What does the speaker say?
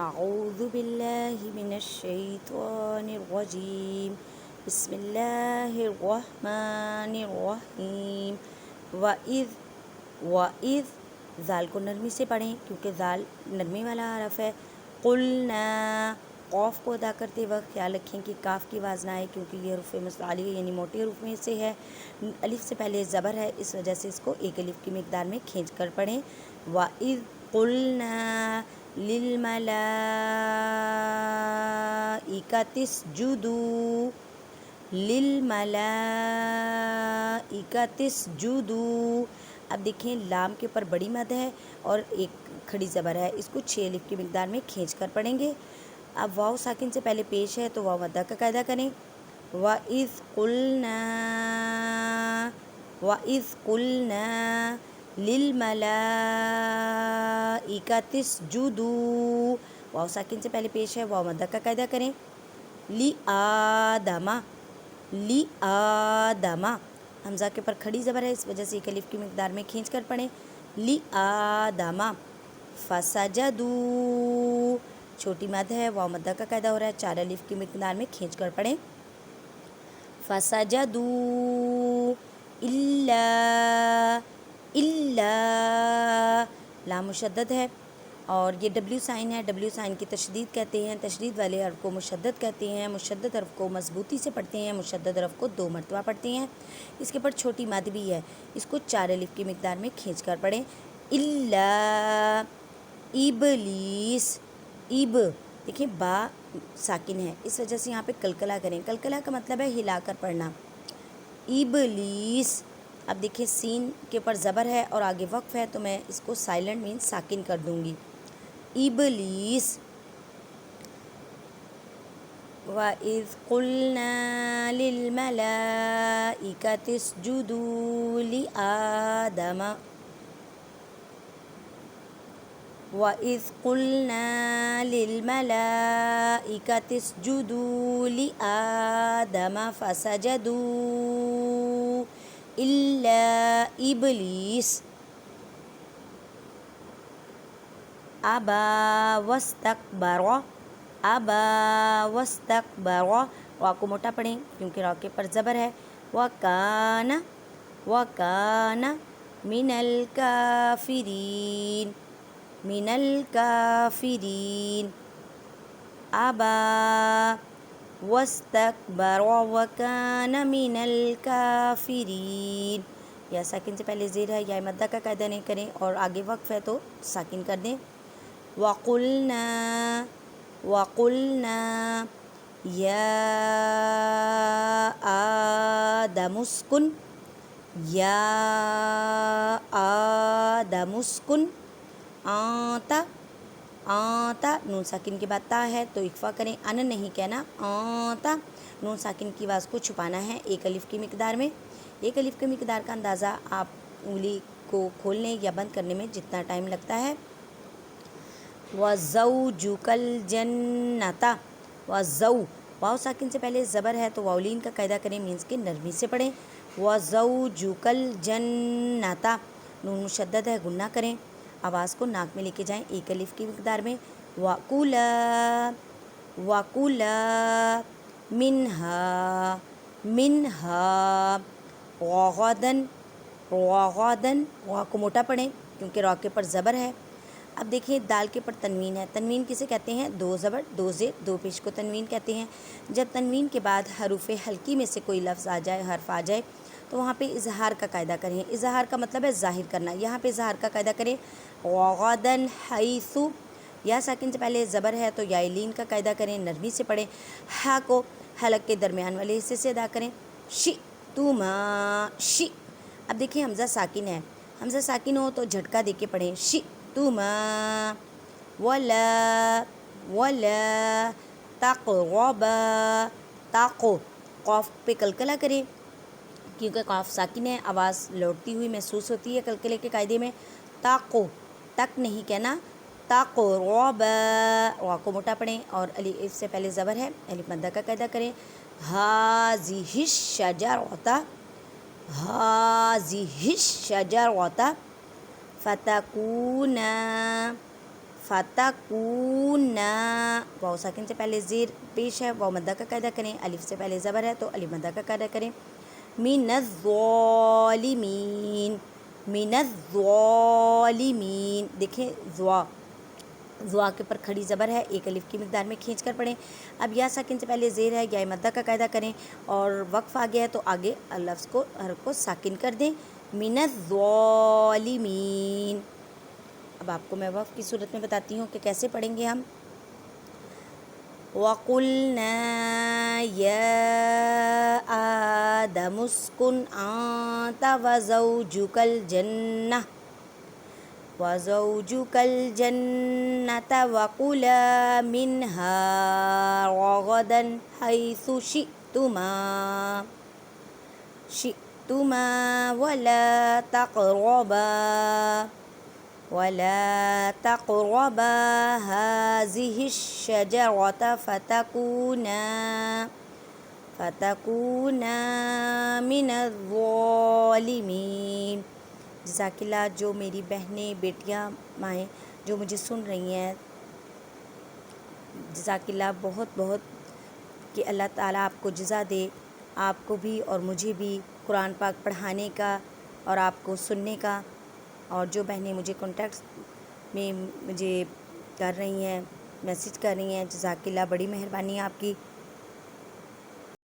أعوذ بالله من الشيطان الرجيم بسم الله الرحمن الرحیم وَإِذْ ذال کو نرمی سے پڑھیں کیونکہ ذال نرمی والا حرف ہے. قلنا قوف کو ادا کرتے وقت خیال رکھیں کہ کاف کی آواز نہ آئے کیونکہ یہ حروف متعلیقہ یعنی موٹے حروف میں سے ہے. الف سے پہلے زبر ہے اس وجہ سے اس کو ایک الف کی مقدار میں کھینچ کر پڑھیں. وَإِذْ قُلْنَا لِلْمَلَائِكَةِ اسْجُدُوا. اب دیکھیں لام کے اوپر بڑی مد ہے اور ایک کھڑی زبر ہے، اس کو 6 الف کی مقدار میں کھینچ کر پڑھیں گے. اب واو ساکن سے پہلے پیش ہے تو واو مدہ کا قاعدہ کریں. وَإِذْ قُلْنَا لِلْمَلَائِكَةِ اسْجُدُوا. واو ساکن سے پہلے پیش ہے، واو مدہ کا قاعدہ کریں. لِآدَمَ حمزہ کے پر کھڑی زبر ہے اس وجہ سے ایک الف کی مقدار میں کھینچ کر پڑھیں. لِآدَمَ فَسَجَدُوا چھوٹی مد ہے، واو مدہ کا قاعدہ ہو رہا ہے، 4 الف کی مقدار میں کھینچ کر پڑھیں. فَسَجَدُوا إِلَّا لام مشدد ہے اور یہ ڈبلیو سائن ہے. ڈبلیو سائن کی تشدید کہتے ہیں، تشدید والے حرف کو مشدد کہتے ہیں. مشدد حرف کو مضبوطی سے پڑھتے ہیں، مشدد حرف کو 2 مرتبہ پڑھتے ہیں. اس کے پر چھوٹی مد بھی ہے، اس کو 4 الف کی مقدار میں کھینچ کر پڑھیں. إِلَّا إِبْلِيسَ دیکھیں با ساکن ہے اس وجہ سے یہاں پہ کلکلہ کریں. کلکلہ کا مطلب ہے ہلا کر پڑھنا. ابلیس اب دیکھیں سین کے اوپر زبر ہے اور آگے وقف ہے تو میں اس کو سائلنٹ مین ساکن کر دوں گی. ابلیس. وَإِذْ قُلْنَا لِلْمَلَائِكَةِ اسْجُدُوا لِآدَمَ وَإِذْ قُلْنَا لِلْمَلَائِكَةِ اسْجُدُوا لِآدَمَ فَسَجَدُوا إِلَّا إِبْلِيسَ أَبَى وَاسْتَكْبَرَ. را کو موٹا پڑھیں کیونکہ را کے پر زبر ہے. وَكَانَ مِنَ الْكَافِرِينَ أَبَى وَاسْتَكْبَرَ وَكَانَ مِنَ الْكَافِرِينَ. یا ساکن سے پہلے زیر ہے، یا مدہ کا قاعدہ نہیں کریں اور آگے وقف ہے تو ساکن کر دیں. وَقُلْنَا يَا آدَمُ اسْكُنْ آنتا نون ساکن کے بعد تا ہے تو اکفا کریں. ان نہیں کہنا، آنتا نون ساکن کی آواز کو چھپانا ہے ایک الف کی مقدار میں. ایک الف کی مقدار کا اندازہ آپ انگلی کو کھولنے یا بند کرنے میں جتنا ٹائم لگتا ہے. وَزَوْجُكَ الْجَنَّةَ واو ساکن سے پہلے زبر ہے تو واولین کا قاعدہ کریں، مینس کے نرمی سے پڑھیں. وَزَوْجُكَ الْجَنَّةَ نون مشدد ہے، گنہ کریں، آواز کو ناک میں لے کے جائیں ایک الف کی مقدار میں. وَكُلَا مِنْهَا رَغَدًا را کو موٹا پڑھیں کیونکہ را کے پر زبر ہے. اب دیکھیں دال کے پر تنوین ہے. تنوین کسے کہتے ہیں؟ 2 زبر 2 زیر 2 پیش کو تنوین کہتے ہیں. جب تنوین کے بعد حروف حلقی میں سے کوئی لفظ آ جائے، حرف آ جائے تو وہاں پہ اظہار کا قاعدہ کریں. اظہار کا مطلب ہے ظاہر کرنا. یہاں پہ اظہار کا قاعدہ کریں. غَدًا حَيْثُ یا ساکن سے پہلے زبر ہے تو یا لین کا قاعدہ کریں، نرمی سے پڑھیں. ہا کو حلق کے درمیان والے حصے سے ادا کریں. شِئْتُمَا اب دیکھیں حمزہ ساکن ہے، حمزہ ساکن ہو تو جھٹکا دے کے پڑھیں. شِئْتُمَا وَلَا تَقْرَبَا قوف پہ کلکلہ کریں کیونکہ قاف ساکن ہے، آواز لوٹتی ہوئی محسوس ہوتی ہے کلکلے کے قاعدے میں. تاقو تک نہیں کہنا، تقربا را کو موٹا پڑھیں اور الف سے پہلے زبر ہے، الف مدہ کا قاعدہ کریں. هَذِهِ الشَّجَرَةَ فتکون، واو ساکن سے پہلے زیر پیش ہے، واو مدہ کا قاعدہ کریں، الف سے پہلے زبر ہے تو الف مدہ کا قاعدہ کریں، من الظالمین، من الظالمین، دیکھیں زوا کے پر کھڑی زبر ہے، ایک الف کی مقدار میں کھینچ کر پڑھیں۔ اب یا ساکن سے پہلے زیر ہے، یا مدہ کا قاعدہ کریں اور وقف آ گیا ہے تو آگے لفظ کو حرف کو ساکن کر دیں، من الظالمین۔ اب آپ کو میں وقف کی صورت میں بتاتی ہوں کہ کیسے پڑھیں گے ہم۔ وَقُلْنَا يَا آدَمُ اسْكُنْ أَنْتَ وَزَوْجُكَ الْجَنَّةَ وَكُلَا مِنْهَا رَغَدًا حَيْثُ شِئْتُمَا ولا تقربا هذه الشجرة فتكونا من الظالمين۔ جزاک اللہ۔ جو میری بہنیں، بیٹیاں، مائیں جو مجھے سن رہی ہیں، جزاک اللہ بہت بہت، کہ اللہ تعالیٰ آپ کو جزا دے، آپ کو بھی اور مجھے بھی قرآن پاک پڑھانے کا اور آپ کو سننے کا۔ اور جو بہنیں مجھے کانٹیکٹس میں مجھے کر رہی ہیں، میسیج کر رہی ہیں، جزاک اللہ، بڑی مہربانی آپ کی۔